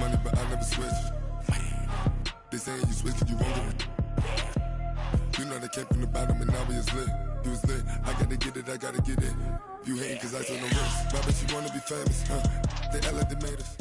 money, but I never switch. They saying you switch, you won't get it. You know they came from the bottom and now we is lit. You was lit, I gotta get it, I gotta get it. You hating cause I told no risk. But I bet you wanna be famous, They act like they made us,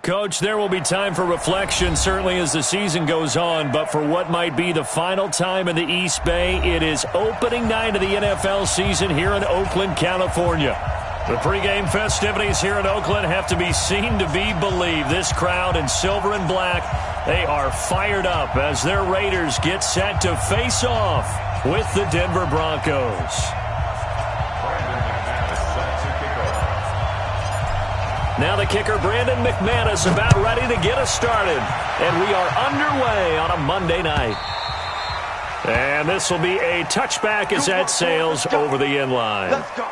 Coach, there will be time for reflection, certainly as the season goes on, but for what might be the final time in the East Bay, it is opening night of the NFL season here in Oakland, California. The pregame festivities here in Oakland have to be seen to be believed. This crowd in silver and black, they are fired up as their Raiders get set to face off with the Denver Broncos. Now the kicker, Brandon McManus, about ready to get us started. And we are underway on a Monday night. And this will be a touchback as that sails over the end line. Let's go.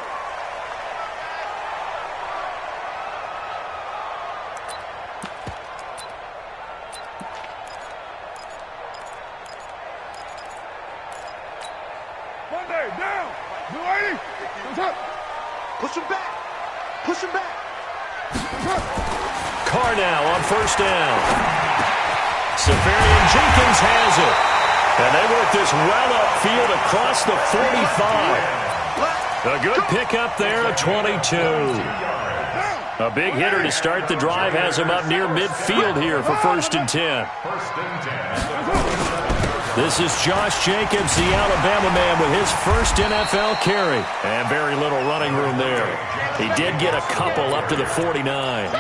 Monday, down. You ready? Push him back. Push him back. Carr now on first down. Safarian Jenkins has it. And they work this well upfield across the 45. A good pickup there at 22. A big hitter to start the drive has him up near midfield here for 1st and 10. This is Josh Jacobs, the Alabama man, with his first NFL carry. And very little running room there. He did get a couple up to the 49.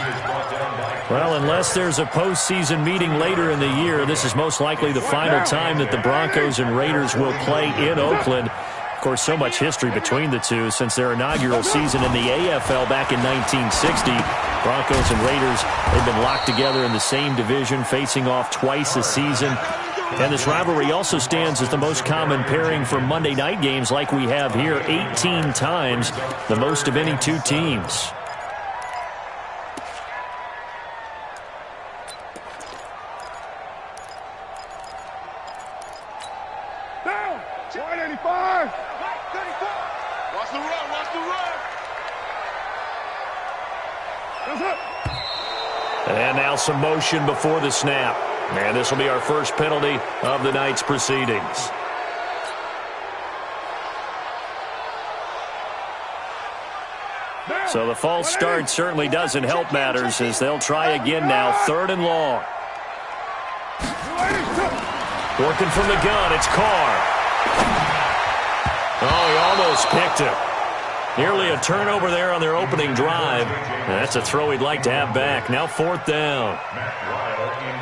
Well, unless there's a postseason meeting later in the year, this is most likely the final time that the Broncos and Raiders will play in Oakland. Of course, so much history between the two since their inaugural season in the AFL back in 1960. Broncos and Raiders, they've been locked together in the same division, facing off twice a season. And this rivalry also stands as the most common pairing for Monday night games like we have here, 18 times, the most of any two teams. Down. 185. 34. Watch the run. Watch the run. That's it. And now some motion before the snap. And this will be our first penalty of the night's proceedings. So the false start certainly doesn't help matters as they'll try again now, 3rd and long. Working from the gun, it's Carr. Oh, he almost picked it. Nearly a turnover there on their opening drive. That's a throw he'd like to have back. Now 4th down.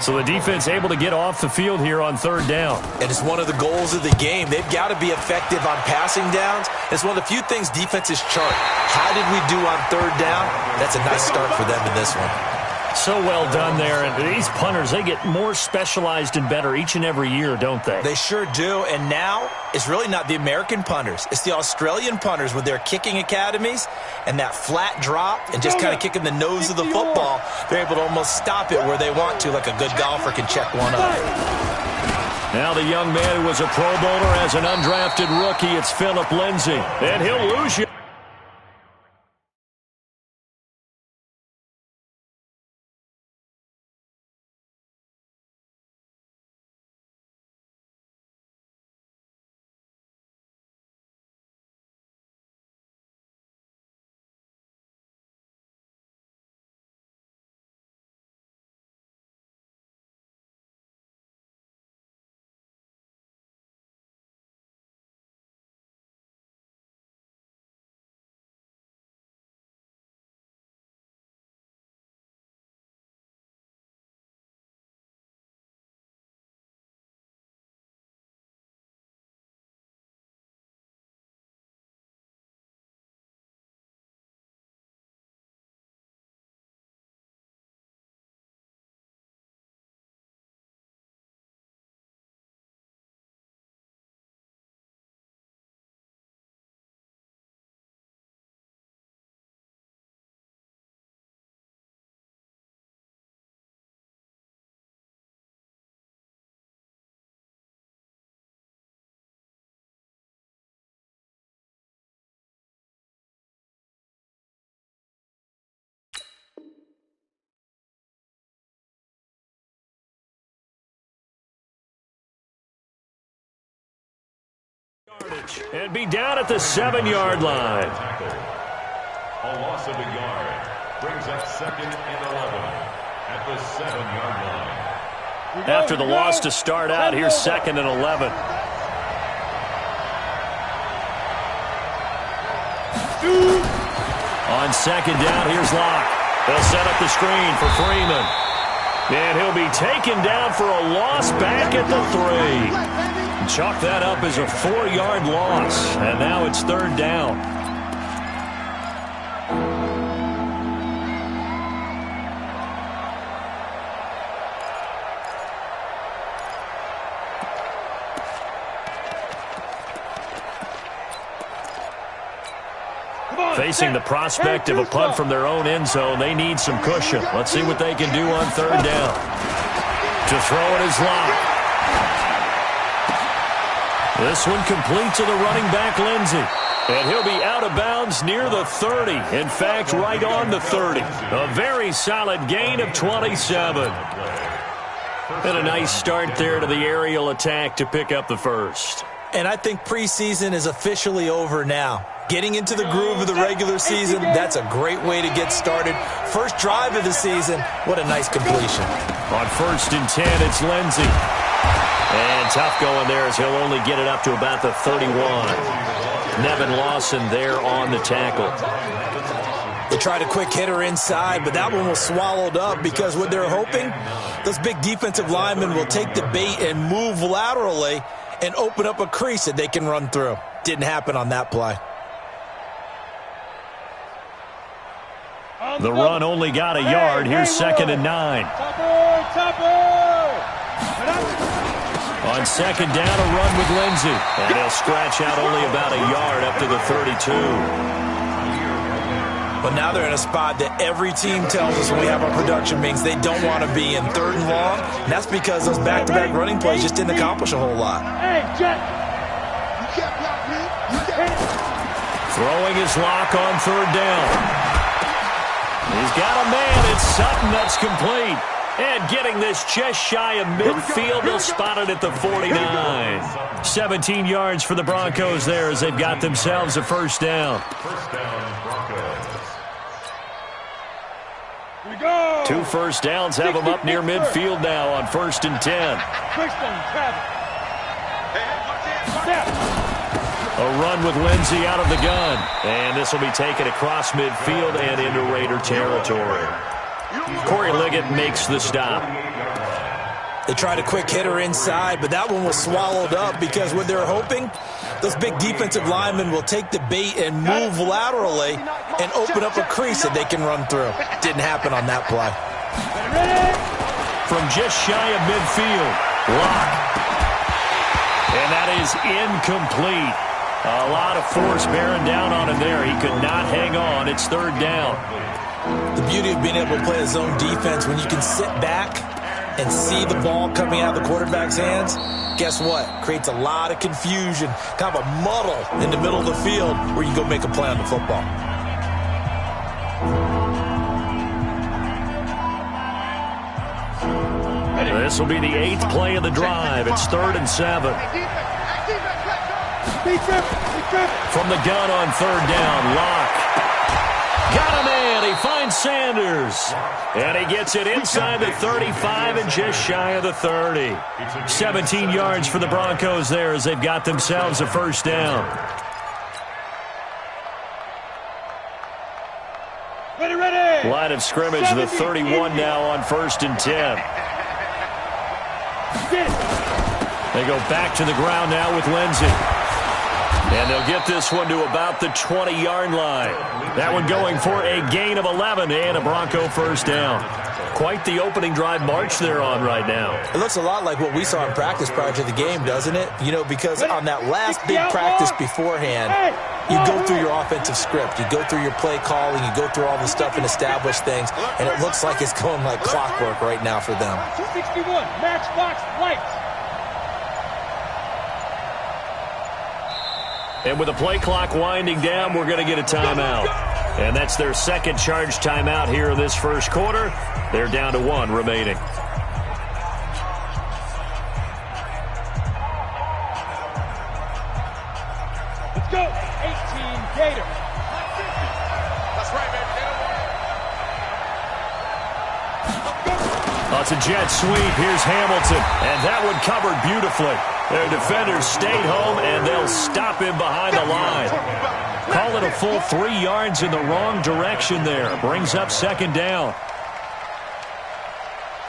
So the defense able to get off the field here on 3rd down. And it's one of the goals of the game. They've got to be effective on passing downs. It's one of the few things defenses chart. How did we do on 3rd down? That's a nice start for them in this one. So well done there. And these punters, they get more specialized and better each and every year, don't they? They sure do. And now it's really not the American punters. It's the Australian punters with their kicking academies and that flat drop and just kind of kicking the nose of the football. They're able to almost stop it where they want to, like a good golfer can check one up. Now the young man who was a Pro Bowler as an undrafted rookie, it's Phillip Lindsay. And he'll lose you. and be down at the 7-yard line. A loss of a yard brings up 2nd and 11 at the 7-yard line. After the loss to start out, here's 2nd and 11. On 2nd down, here's Locke. They'll set up the screen for Freeman. And he'll be taken down for a loss back at the 3. Chalk that up as a 4-yard loss. And now it's 3rd down. Facing the prospect of a punt from their own end zone, they need some cushion. Let's see what they can do on 3rd down. To throw it is Locke. This one complete to the running back, Lindsey. And he'll be out of bounds near the 30. In fact, right on the 30. A very solid gain of 27. And a nice start there to the aerial attack to pick up the first. And I think preseason is officially over now. Getting into the groove of the regular season, that's a great way to get started. First drive of the season, what a nice completion. On 1st and 10, it's Lindsey. And tough going there as he'll only get it up to about the 31. Nevin Lawson there on the tackle. They tried a quick hitter inside, but that one was swallowed up because what they're hoping, those big defensive linemen will take the bait and move laterally and open up a crease that they can run through. Didn't happen on that play. The run only got a yard. Here's 2nd and 9. On 2nd down, a run with Lindsey. And they'll scratch out only about a yard up to the 32. But now they're in a spot that every team tells us when we have our production meetings they don't want to be in, 3rd and long. And that's because those back-to-back running plays just didn't accomplish a whole lot. Throwing his Locke on 3rd down. He's got a man. It's Sutton that's complete. And getting this just shy of midfield. They'll spot it at the 49. 17 yards for the Broncos there as they've got themselves a 1st down. 2 1st downs have them up near midfield now on 1st and 10. A run with Lindsey out of the gun. And this will be taken across midfield and into Raider territory. Corey Liggett makes the stop. They tried a quick hitter inside, but that one was swallowed up because what they're hoping, those big defensive linemen will take the bait and move laterally and open up a crease that they can run through. Didn't happen on that play. From just shy of midfield, Locke. And that is incomplete. A lot of force bearing down on him there. He could not hang on. It's 3rd down. The beauty of being able to play a zone defense when you can sit back and see the ball coming out of the quarterback's hands, guess what? Creates a lot of confusion, kind of a muddle in the middle of the field where you go make a play on the football. This will be the 8th play of the drive. It's 3rd and 7. From the gun on 3rd down, Locke. Got a man. He finds Sanders. And he gets it inside the 35 and just shy of the 30. 17 yards for the Broncos there as they've got themselves a 1st down. Line of scrimmage, the 31 now on 1st and 10. They go back to the ground now with Lindsey. And they'll get this one to about the 20-yard line. That one going for a gain of 11 and a Bronco 1st down. Quite the opening drive march they're on right now. It looks a lot like what we saw in practice prior to the game, doesn't it? You know, because on that last big practice beforehand, you go through your offensive script. You go through your play calling. You go through all the stuff and establish things. And it looks like it's going like clockwork right now for them. 261, Matchbox Lights. And with the play clock winding down, we're going to get a timeout. And that's their 2nd charge timeout here in this 1st quarter. They're down to 1 remaining. Oh, it's a jet sweep. Here's Hamilton, and that one covered beautifully. Their defenders stayed home, and they'll stop him behind the line. Call it a full 3 yards in the wrong direction there. Brings up second down.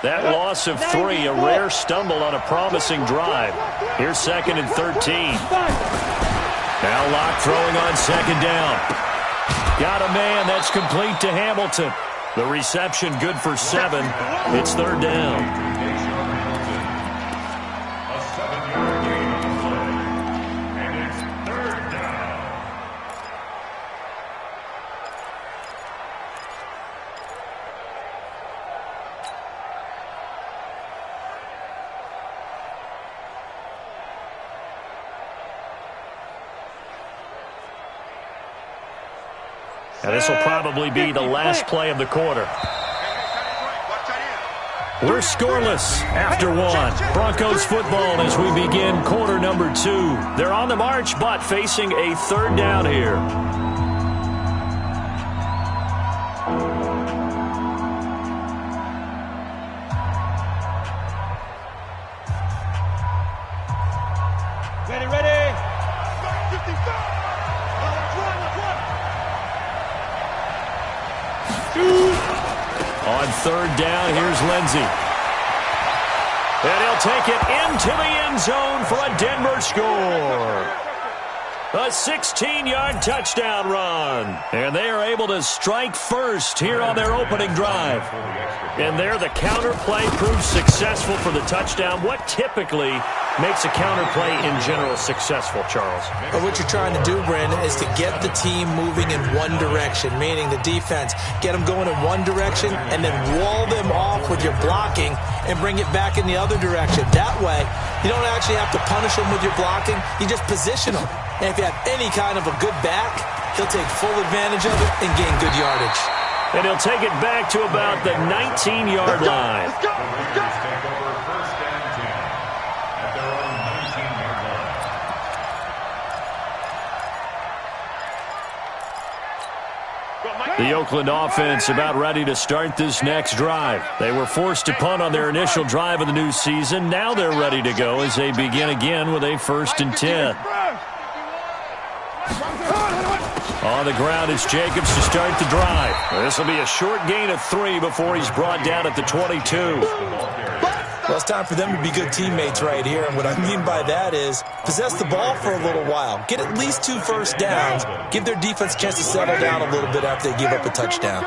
That loss of 3, a rare stumble on a promising drive. Here's second and 13. Now Locke throwing on second down. Got a man. That's complete to Hamilton. The reception good for 7. It's third down. Now this will probably be the last play of the quarter. We're scoreless after 1. Broncos football as we begin quarter number 2. They're on the march, but facing a third down here. Ready. On third down, here's Lindsey. And he'll take it into the end zone for a Denver score. A 16-yard touchdown run. And they are able to strike first here on their opening drive. And there, the counter play proves successful for the touchdown. What typically makes a counter play in general successful, Charles? But what you're trying to do, Brandon, is to get the team moving in one direction, meaning the defense, get them going in one direction and then wall them off with your blocking and bring it back in the other direction. That way, you don't actually have to punish them with your blocking. You just position them. And if you have any kind of a good back, he'll take full advantage of it and gain good yardage. And he'll take it back to about the 19-yard line. Let's go. Take over first and 10 at their own 19-yard line. The Oakland offense about ready to start this next drive. They were forced to punt on their initial drive of the new season. Now they're ready to go as they begin again with a 1st and 10. On the ground, it's Jacobs to start the drive. This will be a short gain of 3 before he's brought down at the 22. Well, it's time for them to be good teammates right here. And what I mean by that is possess the ball for a little while. Get at least 2 first downs. Give their defense a chance to settle down a little bit after they give up a touchdown.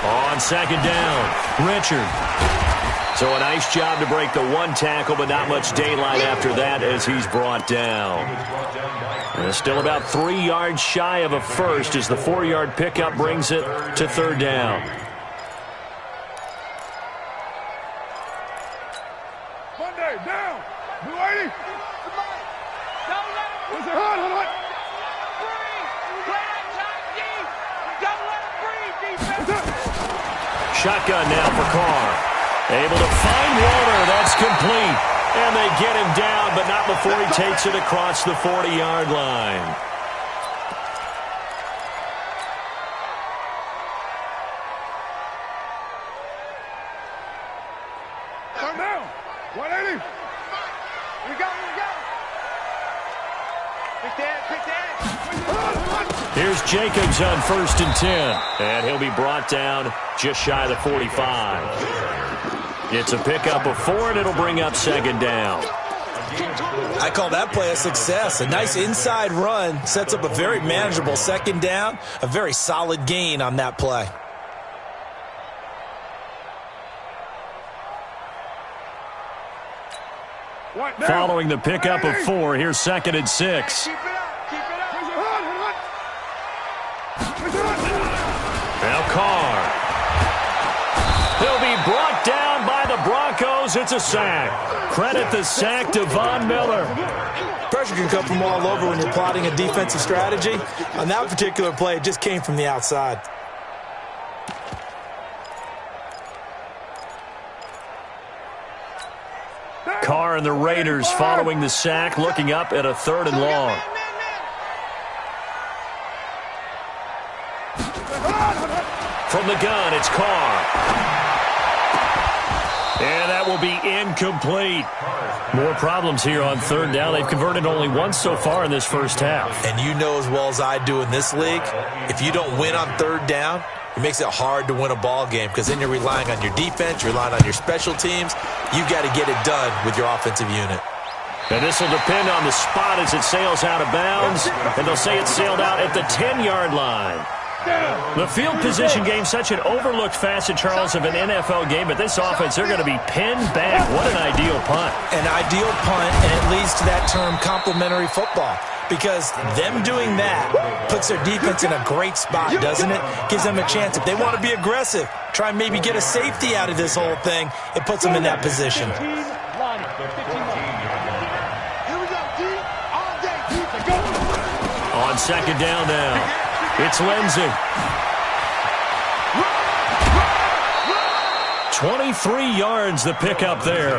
On second down, Richard. So a nice job to break the 1 tackle, but not much daylight after that as he's brought down. And still about 3 yards shy of a first as the 4-yard pickup brings it to third down. Monday, down. Lady. Shotgun now for Carr. Able to find Warner. That's complete. And they get him down, but not before he takes it across the 40-yard line. Come down. 180. We go. Pick that. Here's Jacobs on 1st and 10. And he'll be brought down just shy of the 45. It's a pickup of 4, and it'll bring up second down. I call that play a success. A nice inside run sets up a very manageable second down. A very solid gain on that play. Following the pickup of 4, here's 2nd and 6. Keep it up. Now Carr. He'll be brought down by the Broncos. It's a sack. Credit the sack to Von Miller. Pressure can come from all over when you're plotting a defensive strategy. On that particular play, it just came from the outside. Carr and the Raiders following the sack, looking up at a 3rd and long. From the gun, it's Carr. And that will be incomplete. More problems here on third down. They've converted only once so far in this first half. And you know as well as I do in this league, if you don't win on third down, it makes it hard to win a ball game because then you're relying on your defense, you're relying on your special teams. You've got to get it done with your offensive unit. And this will depend on the spot as it sails out of bounds. And they'll say it sailed out at the 10-yard line. The field position game, such an overlooked facet, Charles, of an NFL game. But this offense, they're going to be pinned back. What an ideal punt. An ideal punt, and it leads to that term complementary football. Because them doing that puts their defense in a great spot, doesn't it? Gives them a chance. If they want to be aggressive, try and maybe get a safety out of this whole thing, it puts them in that position. On second down now, it's Lindsey. 23 yards the pickup there.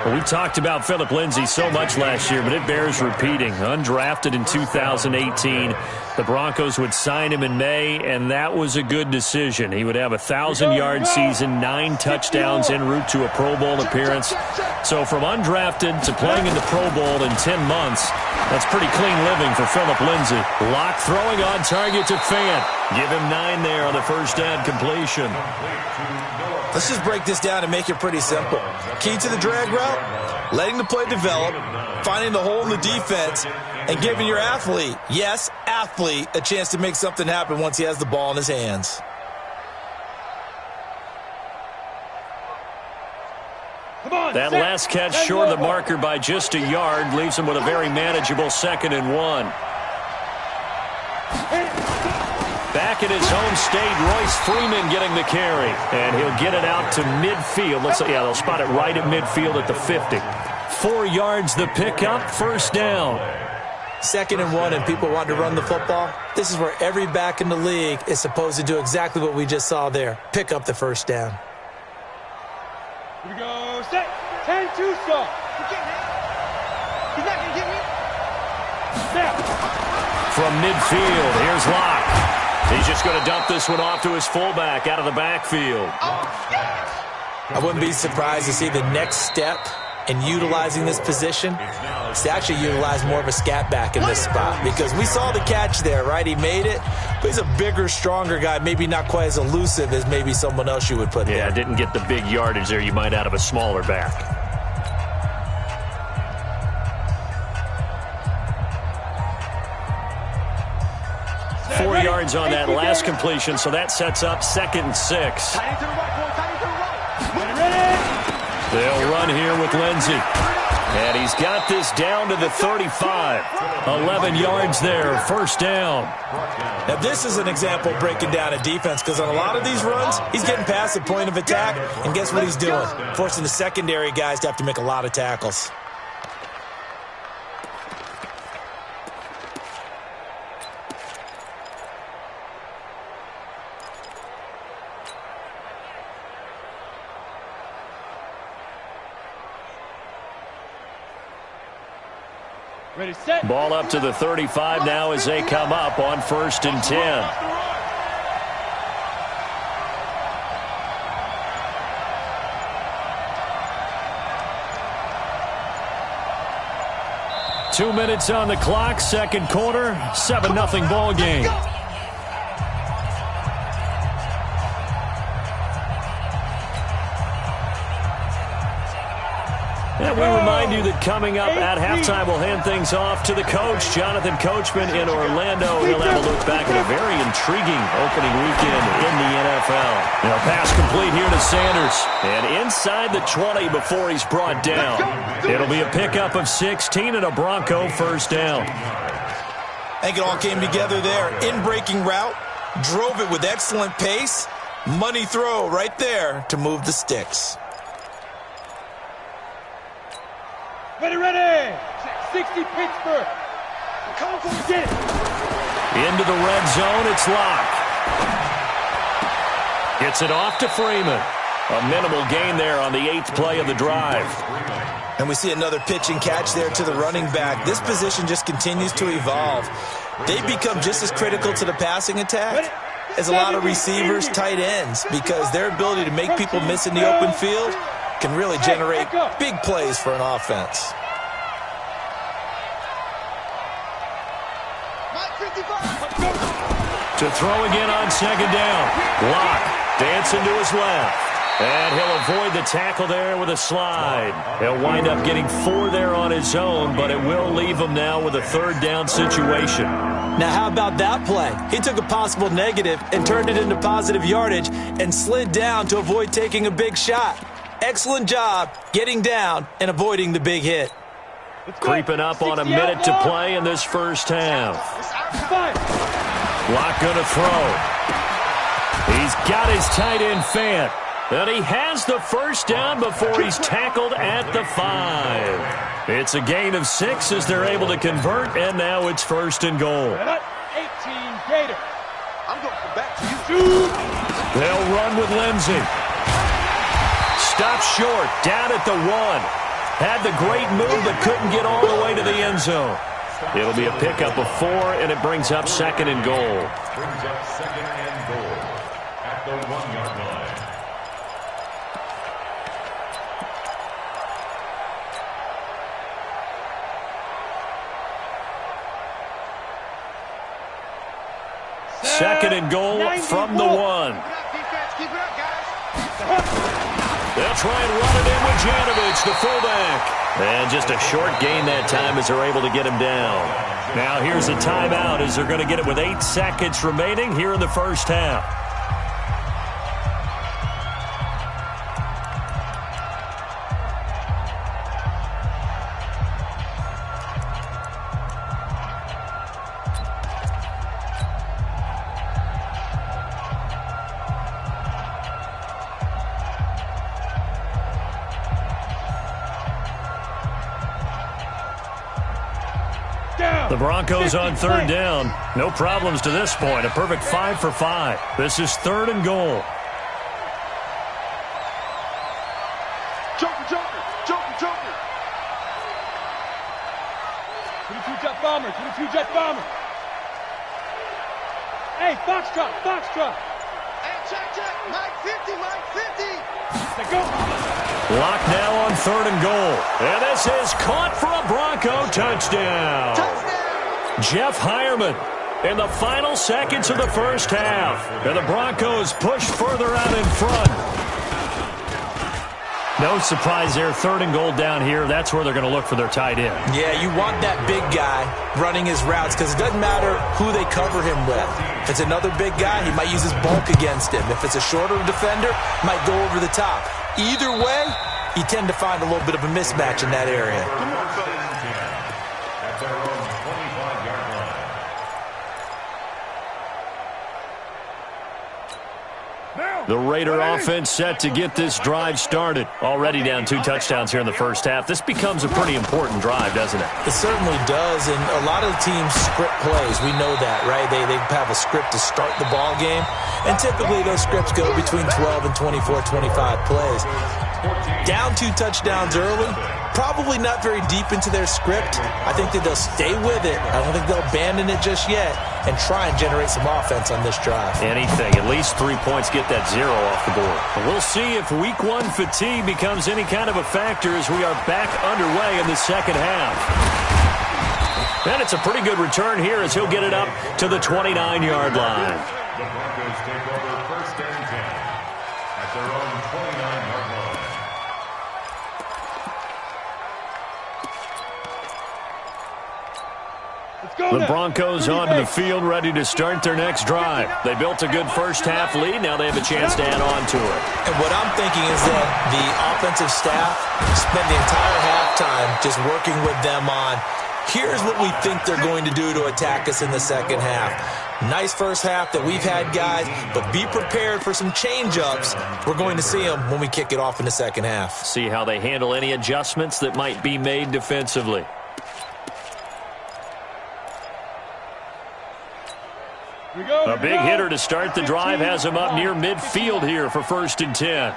Well, we talked about Phillip Lindsay so much last year, but it bears repeating. Undrafted in 2018. The Broncos would sign him in May, and that was a good decision. He would have a 1,000-yard season, 9 touchdowns en route to a Pro Bowl appearance. So from undrafted to playing in the Pro Bowl in 10 months, that's pretty clean living for Phillip Lindsay. Lock throwing on target to Fant. Give him 9 there on the first down completion. Let's just break this down and make it pretty simple. Key to the drag route, letting the play develop, finding the hole in the defense, and giving your athlete, yes, athlete, a chance to make something happen once he has the ball in his hands. That last catch short of the marker by just a yard leaves him with a very manageable 2nd and 1. Back in his home state, Royce Freeman getting the carry. And he'll get it out to midfield. They'll spot it right at midfield at the 50. 4 yards the pickup, first down. 2nd and 1, and people want to run the football. This is where every back in the league is supposed to do exactly what we just saw there. Pick up the first down. Here we go. Set. 10-2 stop. He's not going to get me. Snap. From midfield, here's Locke. He's just going to dump this one off to his fullback out of the backfield. I wouldn't be surprised to see the next step in utilizing this position is to actually utilize more of a scat back in this spot. Because we saw the catch there, right? He made it, but he's a bigger, stronger guy, maybe not quite as elusive as maybe someone else you would put there. Yeah, didn't get the big yardage there you might out of a smaller back. Four yards on that last completion, so that sets up 2nd and 6. They'll run here with Lindsey. And he's got this down to the 35. 11 yards there, first down. Now, this is an example of breaking down a defense because on a lot of these runs, he's getting past the point of attack, and guess what he's doing? Forcing the secondary guys to have to make a lot of tackles. Ready, set. Ball up to the 35 now as they come up on 1st and 10. Two minutes on the clock, second quarter, 7-0 ball game. And we remind you that coming up at halftime, we'll hand things off to the coach, Jonathan Coachman in Orlando. He'll have a look back at a very intriguing opening weekend in the NFL. Now, pass complete here to Sanders. And inside the 20 before he's brought down. It'll be a pickup of 16 and a Bronco first down. I think it all came together there. In-breaking route, drove it with excellent pace. Money throw right there to move the sticks. Ready. 60 Pittsburgh. Come on, get it. Into the red zone, it's Locke. Gets it off to Freeman. A minimal gain there on the 8th play of the drive. And we see another pitch and catch there to the running back. This position just continues to evolve. They become just as critical to the passing attack as a lot of receivers, tight ends, because their ability to make people miss in the open field can really generate big plays for an offense. To throw again on second down. Locke dancing to his left. And he'll avoid the tackle there with a slide. He'll wind up getting 4 there on his own, but it will leave him now with a third down situation. Now, how about that play? He took a possible negative and turned it into positive yardage and slid down to avoid taking a big shot. Excellent job getting down and avoiding the big hit. Creeping up on a minute to play in this first half. Locke going to throw. He's got his tight end Fant. And he has the first down before he's tackled at the 5. It's a gain of 6 as they're able to convert, and now it's first and goal. 18 Gator. I'm going to come back to you. They'll run with Lindsey. Stop short, down at the 1. Had the great move, but couldn't get all the way to the end zone. It'll be a pickup of 4, and it brings up second and goal. Brings up second and goal at the 1-yard line. Second and goal from the 1. They'll try and run it in with Janovich, the fullback. And just a short gain that time as they're able to get him down. Now here's a timeout as they're going to get it with 8 seconds remaining here in the first half. The Broncos on third down. No problems to this point. A perfect 5 for 5. This is third and goal. Joker, Joker, Joker, Joker. 22 Jet Bomber, 22 Jet Bomber. Hey, Foxtrot, Foxtrot. Hey, check. Mike 50, Mike 50. Let go. Locke now on third and goal. And this is caught for a Bronco touchdown. Jeff Hireman in the final seconds of the first half. And the Broncos push further out in front. No surprise there. Third and goal down here. That's where they're going to look for their tight end. Yeah, you want that big guy running his routes because it doesn't matter who they cover him with. If it's another big guy, he might use his bulk against him. If it's a shorter defender, might go over the top. Either way, you tend to find a little bit of a mismatch in that area. At their own 25-yard line. The Raider offense set to get this drive started. Already down 2 touchdowns here in the first half. This becomes a pretty important drive, doesn't it? It certainly does, and a lot of the teams script plays. We know that, right? They have a script to start the ball game, and typically those scripts go between 12 and 24, 25 plays. Down 2 touchdowns early, probably not very deep into their script. I think that they'll stay with it. I don't think they'll abandon it just yet and try and generate some offense on this drive. Anything. At least 3 points, get that 0 off the board. We'll see if week 1 fatigue becomes any kind of a factor as we are back underway in the second half. And it's a pretty good return here as he'll get it up to the 29-yard line. The Broncos take over first and 10 at their own 29-yard line. The Broncos onto the field ready to start their next drive. They built a good first half lead. Now they have a chance to add on to it. And what I'm thinking is that the offensive staff spent the entire halftime just working with them on, here's what we think they're going to do to attack us in the second half. Nice first half that we've had, guys, but be prepared for some change-ups. We're going to see them when we kick it off in the second half. See how they handle any adjustments that might be made defensively. A big hitter to start the drive has him up near midfield here for first and 10.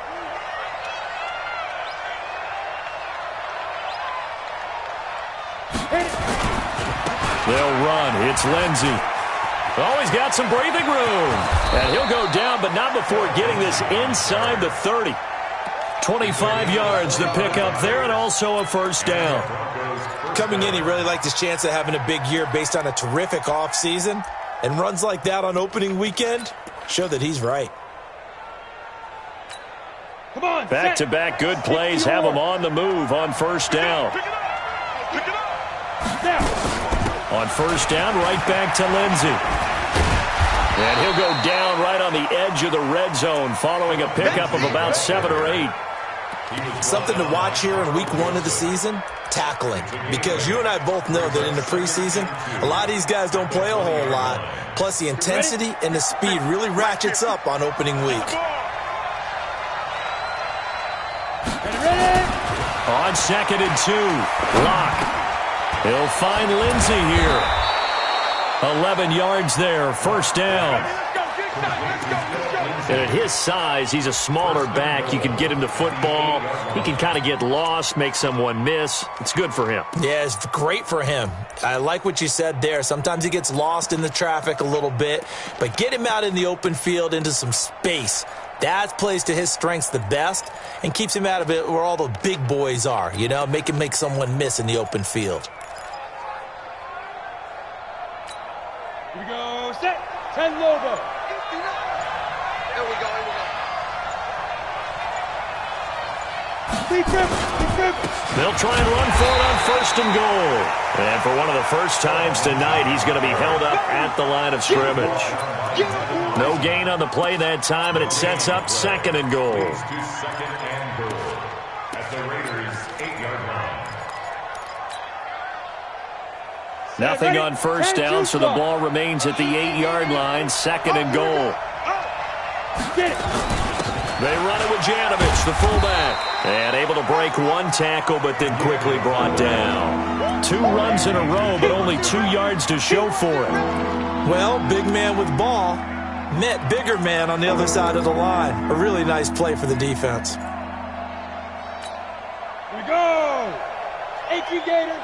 They'll run. It's Lindsey. Oh, he's got some breathing room. And he'll go down, but not before getting this inside the 30. 25 yards to pick up there, and also a first down. Coming in, he really liked his chance of having a big year based on a terrific offseason. And runs like that on opening weekend show that he's right. Come on, back-to-back good plays have him on the move on first down. On first down, right back to Lindsey. And he'll go down right on the edge of the red zone following a pickup of about 7 or 8. Something to watch here in week 1 of the season, tackling. Because you and I both know that in the preseason, a lot of these guys don't play a whole lot. Plus, the intensity and the speed really ratchets up on opening week. On 2nd and 2, Locke. He'll find Lindsey here. 11 yards there, first down. And at his size, he's a smaller back. You can get him to football. He can kind of get lost, make someone miss. It's good for him. Yeah, it's great for him. I like what you said there. Sometimes he gets lost in the traffic a little bit, but get him out in the open field into some space. That plays to his strengths the best and keeps him out of it where all the big boys are, you know, make someone miss in the open field. Here we go, set, 10 Lobo. Here we go. They'll try and run for it on first and goal. And for one of the first times tonight, he's going to be held up at the line of scrimmage. No gain on the play that time, and it sets up 2nd and goal. Second and goal at the Raiders' 8-yard line. Nothing on first down, so the ball remains at the 8-yard line. 2nd and goal. They run it with Janovich, the fullback. And able to break one tackle, but then quickly brought down. 2 runs in a row, but only 2 yards to show for it. Well, big man with ball met bigger man on the other side of the line. A really nice play for the defense. Here we go. Achy Gator.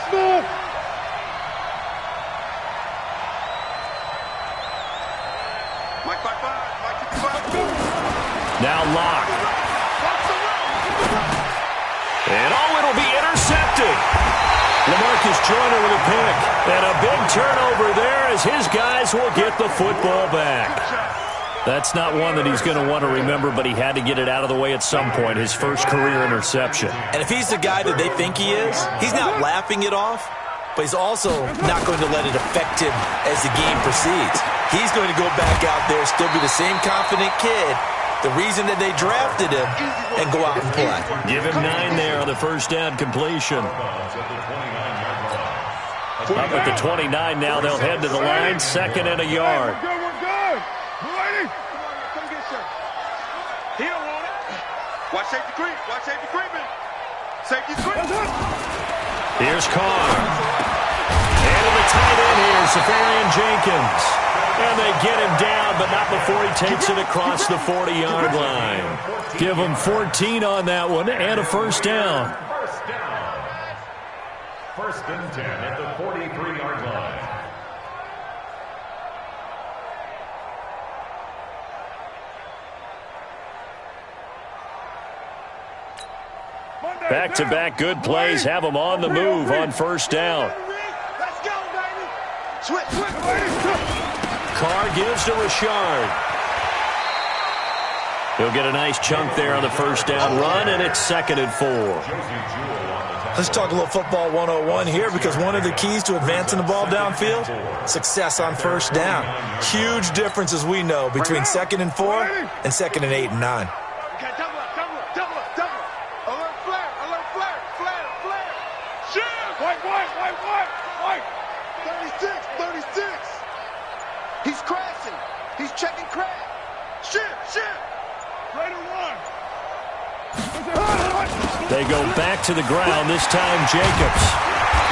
Smooth. Now Locke. And it'll be intercepted. LaMarcus Joyner with a pick. And a big turnover there as his guys will get the football back. That's not one that he's going to want to remember, but he had to get it out of the way at some point, his first career interception. And if he's the guy that they think he is, he's not laughing it off, but he's also not going to let it affect him as the game proceeds. He's going to go back out there, still be the same confident kid, the reason that they drafted him, and go out and play. Give him 9 there on the first down completion. Up at the 29 now, they'll head to the line, 2nd and a yard. We're good. Ready? Come get some. He don't want it. Watch safety creep. Watch safety creeping. Safety creep. Here's Carr. And to the tight end here, Safarian Jenkins. And they get him down, but not before he takes it across the 40-yard line. Give him 14 on that one and a first down. First and 10 at the 43-yard line. Back-to-back good plays have him on the move on first down. Let's go, baby. Switch. Carr gives to Richard. He'll get a nice chunk there on the first down run, and it's 2nd and 4. Let's talk a little football 101 here, because one of the keys to advancing the ball downfield, success on first down. Huge difference, as we know, between 2nd and 4 and 2nd and 8 and 9. Okay, double up. Alert flare. Shit. White. 36. He's crashing. He's checking crash. Shit. Ready to run. They go back to the ground, this time Jacobs.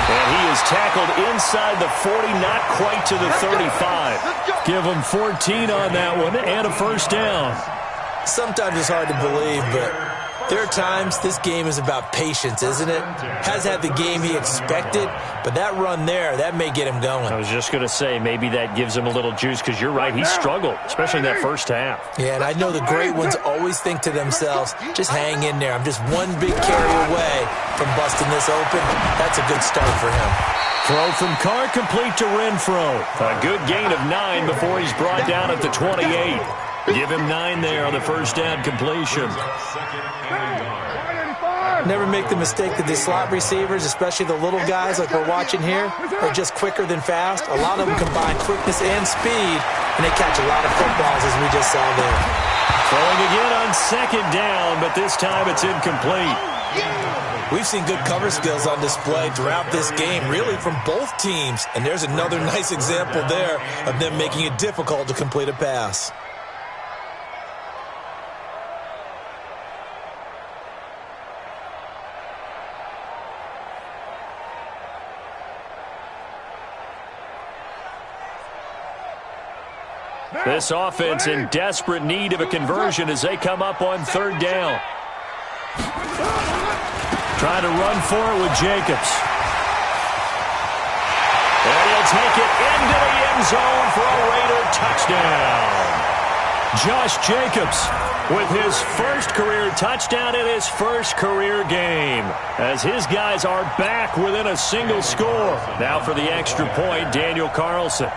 And he is tackled inside the 40, not quite to the 35. Give him 14 on that one and a first down. Sometimes it's hard to believe, but There are times this game is about patience, isn't it? Has had the game he expected, but that run there, that may get him going. I was just going to say, maybe that gives him a little juice, because you're right, he struggled, especially in that first half. Yeah, and I know the great ones always think to themselves, just hang in there. I'm just one big carry away from busting this open. That's a good start for him. Throw from Carr complete to Renfro. A good gain of 9 before he's brought down at the 28. Give him 9 there on the first down completion. Never make the mistake that the slot receivers, especially the little guys like we're watching here, are just quicker than fast. A lot of them combine quickness and speed, and they catch a lot of footballs, as we just saw there. Throwing again on second down, but this time it's incomplete. We've seen good cover skills on display throughout this game, really from both teams. And there's another nice example there of them making it difficult to complete a pass. This offense in desperate need of a conversion as they come up on third down. Trying to run for it with Jacobs. And he'll take it into the end zone for a Raider touchdown. Josh Jacobs with his first career touchdown in his first career game, as his guys are back within a single score. Now for the extra point, Daniel Carlson.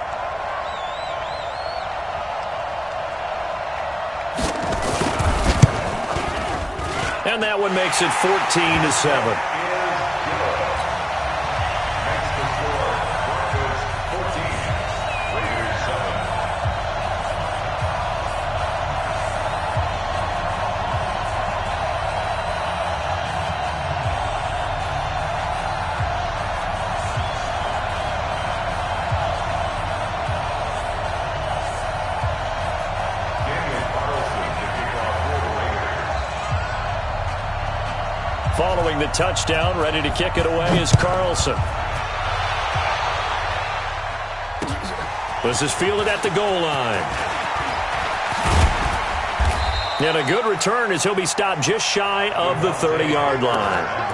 And that one makes it 14-7. Following the touchdown, ready to kick it away is Carlson. This is fielded at the goal line. And a good return as he'll be stopped just shy of the 30-yard line.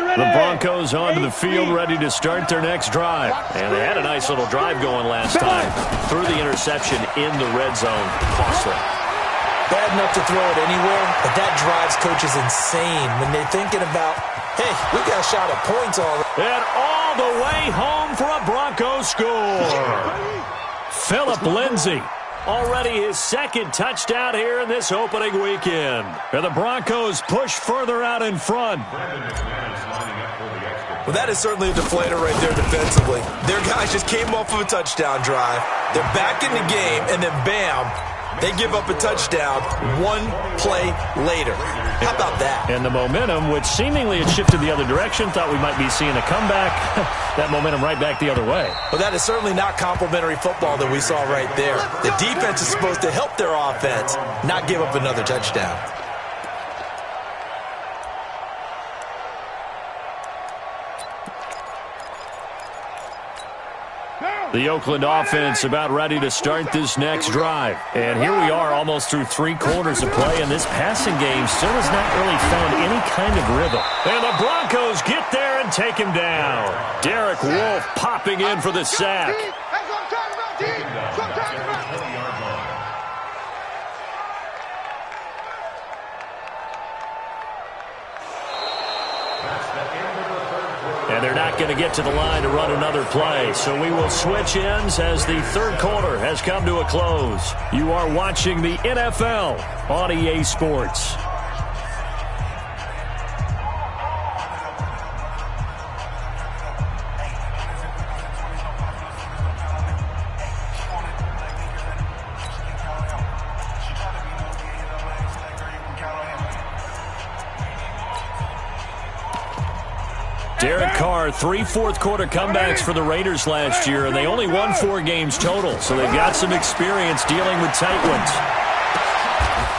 The Broncos onto the field, ready to start their next drive. And they had a nice little drive going last time. Threw the interception in the red zone. Costly. Bad enough to throw it anywhere, but that drives coaches insane when they're thinking about, hey, we got a shot at points already. And all the way home for a Broncos score. Phillip Lindsay. Already his second touchdown here in this opening weekend. And the Broncos push further out in front. Well, that is certainly a deflator right there defensively. Their guys just came off of a touchdown drive. They're back in the game, and then bam, they give up a touchdown one play later. How about that? And the momentum, which seemingly had shifted the other direction, thought we might be seeing a comeback. That momentum right back the other way. Well, that is certainly not complimentary football that we saw right there. The defense is supposed to help their offense, not give up another touchdown. The Oakland offense about ready to start this next drive. And here we are almost through 3 quarters of play, and this passing game still has not really found any kind of rhythm. And the Broncos get there and take him down. Derek Wolfe popping in for the sack. That's what I'm talking about, team. That's what I'm talking about. And they're not going to get to the line to run another play. So we will switch ends as the third quarter has come to a close. You are watching the NFL on EA Sports. Derek Carr, 3 fourth-quarter comebacks for the Raiders last year, and they only won 4 games total, so they've got some experience dealing with tight ones.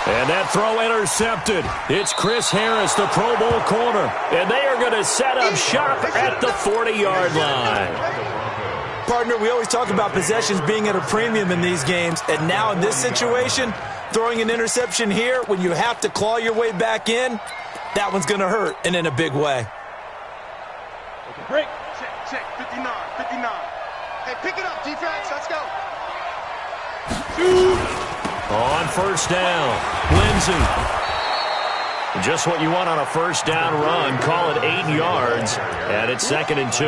And that throw intercepted. It's Chris Harris, the Pro Bowl corner. And they are going to set up shop at the 40-yard line. Partner, we always talk about possessions being at a premium in these games. And now in this situation, throwing an interception here when you have to claw your way back in, that one's going to hurt, and in a big way. Okay, break. Check. 59. Hey, pick it up, defense. Let's go. On first down, Lindsey. Just what you want on a first down run. Call it 8 yards, and it's 2nd and 2.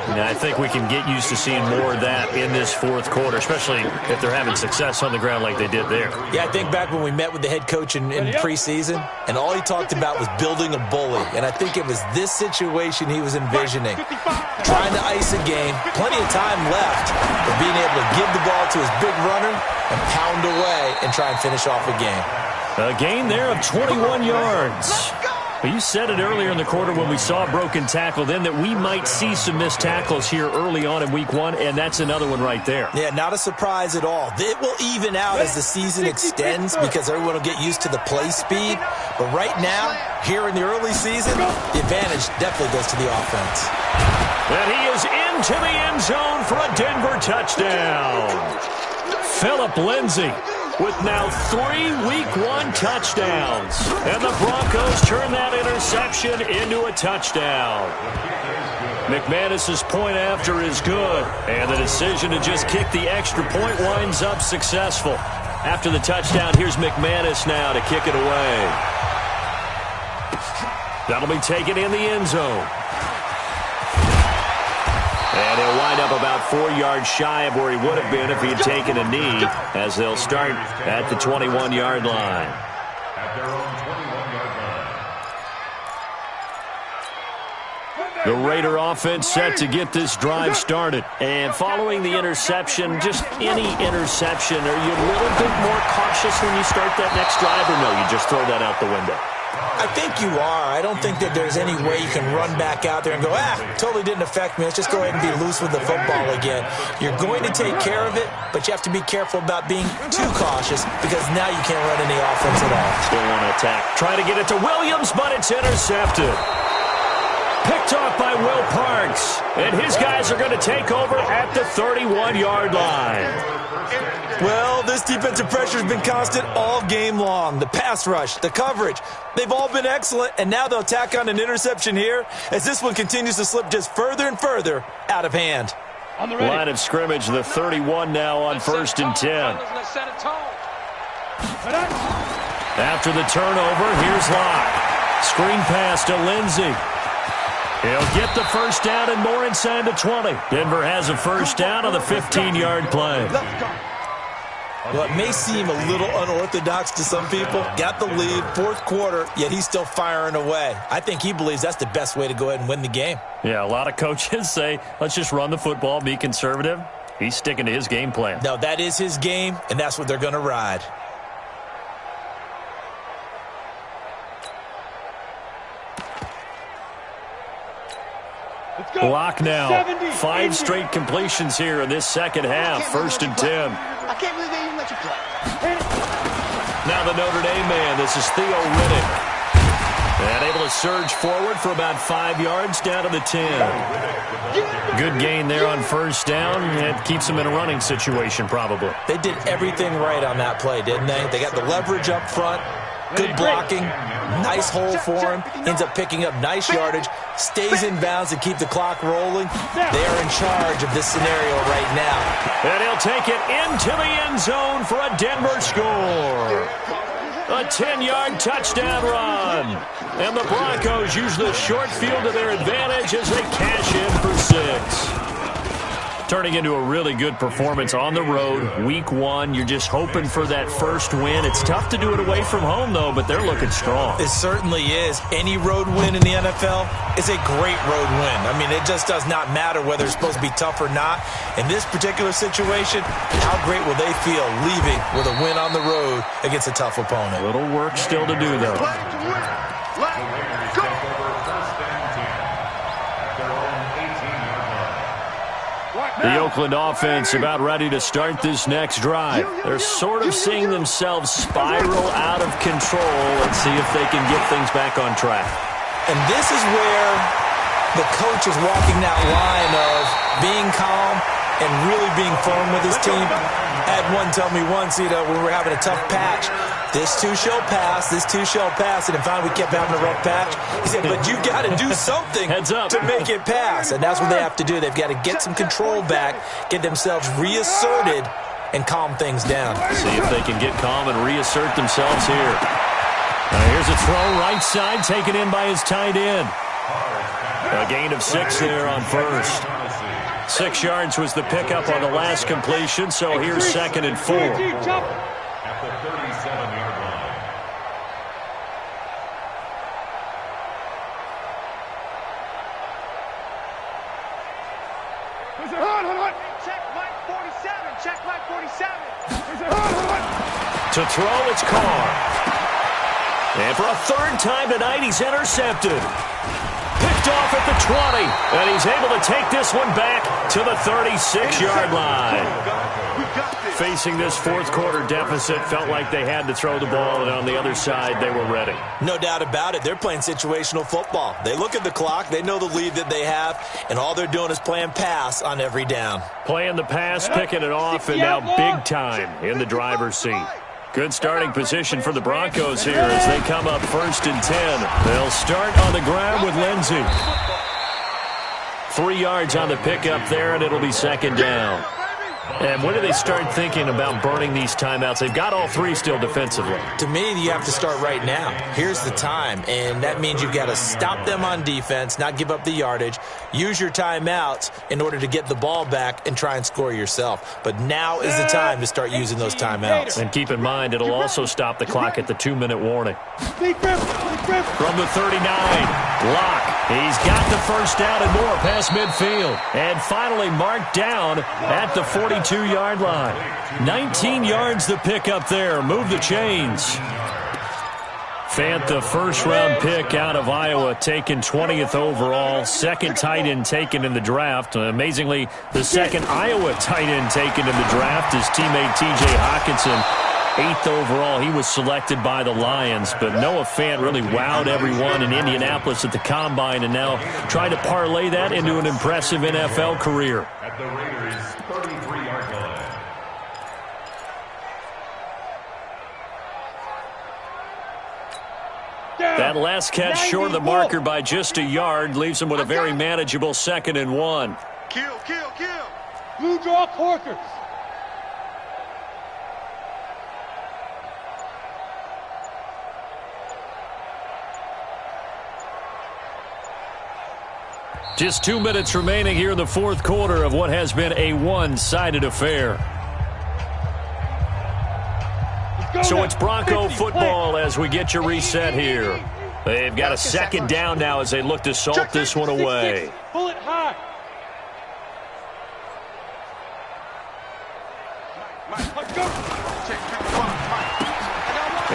Now, I think we can get used to seeing more of that in this fourth quarter, especially if they're having success on the ground like they did there. Yeah, I think back when we met with the head coach in preseason, and all he talked about was building a bully. And I think it was this situation he was envisioning. Trying to ice a game, plenty of time left, but being able to give the ball to his big runner and pound away and try and finish off a game. A gain there of 21 yards. Well, you said it earlier in the quarter when we saw a broken tackle then that we might see some missed tackles here early on in week 1, and that's another one right there. Yeah, not a surprise at all. It will even out as the season extends because everyone will get used to the play speed. But right now, here in the early season, the advantage definitely goes to the offense. And he is into the end zone for a Denver touchdown. Phillip Lindsay with now 3 Week 1 touchdowns. And the Broncos turn that interception into a touchdown. McManus's point after is good. And the decision to just kick the extra point winds up successful. After the touchdown, here's McManus now to kick it away. That'll be taken in the end zone. And he'll wind up about 4 yards shy of where he would have been if he had taken a knee, as they'll start at the 21-yard line. At their own 21-yard line. The Raider offense set to get this drive started. And following the interception, just any interception, are you a little bit more cautious when you start that next drive, or no, you just throw that out the window? I think you are. I don't think that there's any way you can run back out there and go, totally didn't affect me. Let's just go ahead and be loose with the football again. You're going to take care of it, but you have to be careful about being too cautious because now you can't run any offense at all. Still want to attack. Try to get it to Williams, but it's intercepted. Picked off by Will Parks. And his guys are going to take over at the 31-yard line. Well, this defensive pressure has been constant all game long. The pass rush, the coverage, they've all been excellent, and now they'll tack on an interception here as this one continues to slip just further and further out of hand. On the line of scrimmage, the 31 now on 1st and 10. After the turnover, here's Locke. Screen pass to Lindsey. He'll get the first down and more inside the 20. Denver has a first down on the 15-yard play. Well, it may seem a little unorthodox to some people. Got the lead, fourth quarter, yet he's still firing away. I think he believes that's the best way to go ahead and win the game. Yeah, a lot of coaches say, let's just run the football, be conservative. He's sticking to his game plan. No, that is his game, and that's what they're going to ride. Block now. 5 straight completions here in this second half. 1st and 10. I can't believe they even let you play. Now the Notre Dame man. This is Theo Riddick. And able to surge forward for about 5 yards down to the 10. Good gain there on first down. It keeps them in a running situation probably. They did everything right on that play, didn't they? They got the leverage up front. Good blocking. Nice hole for him. Ends up picking up nice yardage. Stays in bounds to keep the clock rolling. They are in charge of this scenario right now. And he'll take it into the end zone for a Denver score. A 10-yard touchdown run. And the Broncos use the short field to their advantage as they cash in for 6. Turning into a really good performance on the road. Week 1, you're just hoping for that first win. It's tough to do it away from home, though, but they're looking strong. It certainly is. Any road win in the NFL is a great road win. I mean, it just does not matter whether it's supposed to be tough or not. In this particular situation, how great will they feel leaving with a win on the road against a tough opponent? A little work still to do, though. The Oakland offense about ready to start this next drive. They're sort of seeing themselves spiral out of control. Let's see if they can get things back on track. And this is where the coach is walking that line of being calm and really being firm with his team. I had one tell me once, when we were having a tough patch, this too shall pass, this too shall pass, and then finally we kept having a rough patch. He said, but you got to do something to make it pass, and that's what they have to do. They've got to get some control back, get themselves reasserted, and calm things down. See if they can get calm and reassert themselves here. Here's a throw right side, taken in by his tight end. A gain of 6 there on first. 6 yards was the pickup on the last completion, so here's 2nd and 4. At the 37-yard line. Check Mike 47. Check Mike 47. To throw, it's Carr. And for a 3rd time tonight, he's intercepted. Picked off at the 20, and he's able to take this one back to the 36-yard line. Facing this fourth-quarter deficit, felt like they had to throw the ball, and on the other side, they were ready. No doubt about it. They're playing situational football. They look at the clock, they know the lead that they have, and all they're doing is playing pass on every down. Playing the pass, picking it off, and now big time in the driver's seat. Good starting position for the Broncos here as they come up 1st and 10. They'll start on the ground with Lindsey. 3 yards on the pickup there, and it'll be 2nd down. And when do they start thinking about burning these timeouts? They've got all 3 still defensively. To me, you have to start right now. Here's the time, and that means you've got to stop them on defense, not give up the yardage, use your timeouts in order to get the ball back and try and score yourself. But now is the time to start using those timeouts. And keep in mind, it'll also stop the clock at the 2-minute warning. From the 39, Locke. He's got the first down and more past midfield. And finally marked down at the 42-yard line. 19 yards the pickup there. Move the chains. Fant, the first-round pick out of Iowa, taken 20th overall. 2nd tight end taken in the draft. Amazingly, the 2nd Iowa tight end taken in the draft is teammate T.J. Hockenson. 8th overall, he was selected by the Lions, but Noah Fant really wowed everyone in Indianapolis at the Combine and now trying to parlay that into an impressive NFL career. At the Raiders' 33-yard line. That last catch short of the marker by just a yard leaves him with a very manageable 2nd and 1. Kill. Blue draw Corkers. Just 2 minutes remaining here in the fourth quarter of what has been a one-sided affair. So it's Bronco football as we get you reset here. They've got a 2nd down now as they look to salt this one away. Pull it high.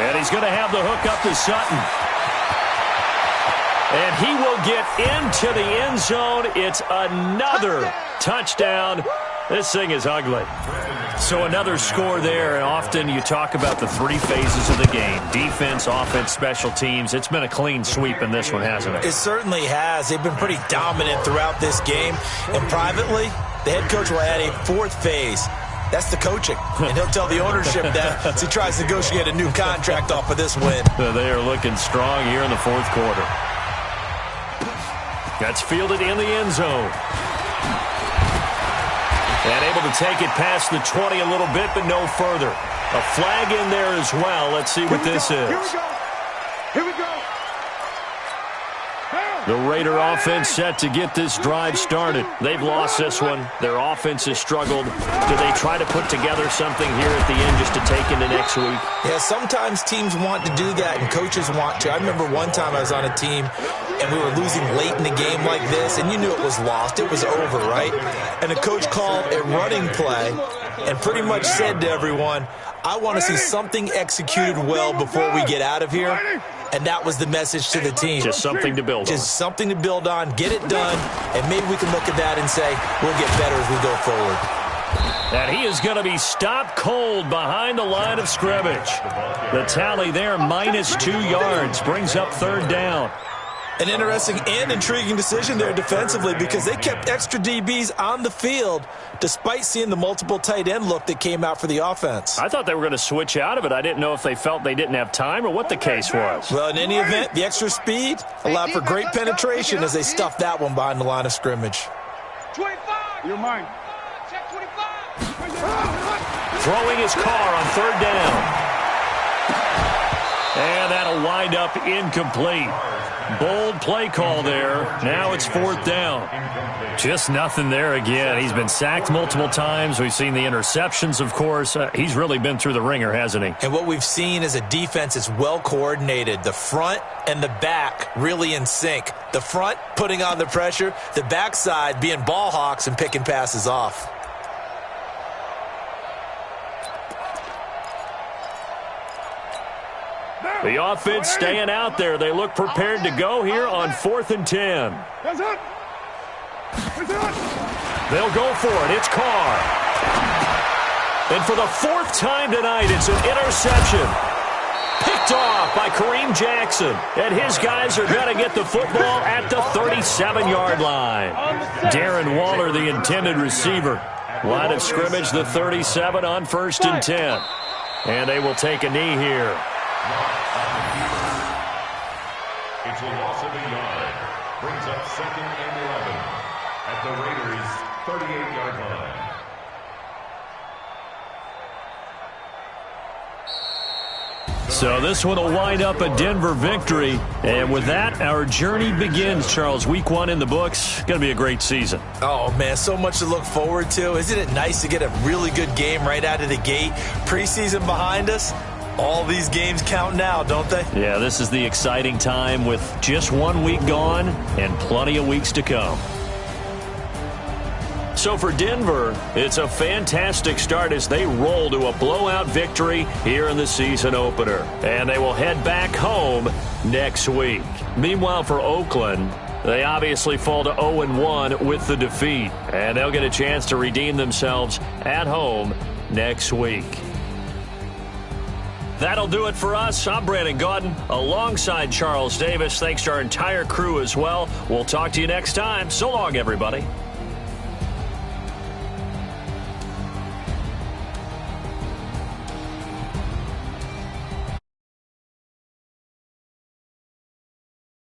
And he's going to have the hook up to Sutton. And he will get into the end zone. It's another touchdown. This thing is ugly. So another score there, and often you talk about the 3 phases of the game. Defense, offense, special teams. It's been a clean sweep in this one, hasn't it? It certainly has. They've been pretty dominant throughout this game. And privately, the head coach will add a 4th phase. That's the coaching. And he'll tell the ownership that as he tries to negotiate a new contract off of this win. They are looking strong here in the fourth quarter. That's fielded in the end zone. And able to take it past the 20 a little bit, but no further. A flag in there as well. Let's see what this is. Here we go. The Raider offense set to get this drive started. They've lost this one. Their offense has struggled. Do they try to put together something here at the end just to take into next week? Yeah, sometimes teams want to do that and coaches want to. I remember one time I was on a team and we were losing late in the game like this, and you knew it was lost. It was over, right? And the coach called a running play and pretty much said to everyone, I want to see something executed well before we get out of here. and that was the message to the team. Just something to build on. Just something to build on, get it done, and maybe we can look at that and say we'll get better as we go forward. And he is going to be stopped cold behind the line of scrimmage. The tally there, -2 yards, brings up 3rd down. An interesting and intriguing decision there defensively because they kept extra DBs on the field despite seeing the multiple tight end look that came out for the offense. I thought they were going to switch out of it. I didn't know if they felt they didn't have time or what the case was. Well, in any event, the extra speed allowed for great penetration as they stuffed that one behind the line of scrimmage. 25. You're mine. Check 25. Throwing his car on 3rd down. And that'll wind up incomplete. Bold play call there. Now it's 4th down. Just nothing there again. He's been sacked multiple times. We've seen the interceptions, of course. He's really been through the ringer, hasn't he? And what we've seen is a defense that's well coordinated. The front and the back really in sync. The front putting on the pressure. The backside being ball hawks and picking passes off. The offense staying out there. They look prepared to go here on 4th and 10. They'll go for it. It's Carr. And for the 4th time tonight, it's an interception. Picked off by Kareem Jackson. And his guys are going to get the football at the 37-yard line. Darren Waller, the intended receiver. Line of scrimmage, the 37 on 1st and 10. And they will take a knee here. It's a loss of a yard. Brings up 2nd and 11 at the Raiders' 38-yard line. So this one will wind up a Denver victory. And with that, our journey begins, Charles. Week 1 in the books. Going to be a great season. Oh, man, so much to look forward to. Isn't it nice to get a really good game right out of the gate? Preseason behind us. All these games count now, don't they? Yeah, this is the exciting time with just 1 week gone and plenty of weeks to come. So for Denver, it's a fantastic start as they roll to a blowout victory here in the season opener. And they will head back home next week. Meanwhile, for Oakland, they obviously fall to 0-1 with the defeat. And they'll get a chance to redeem themselves at home next week. That'll do it for us. I'm Brandon Gaudin alongside Charles Davis. Thanks to our entire crew as well. We'll talk to you next time. So long, everybody.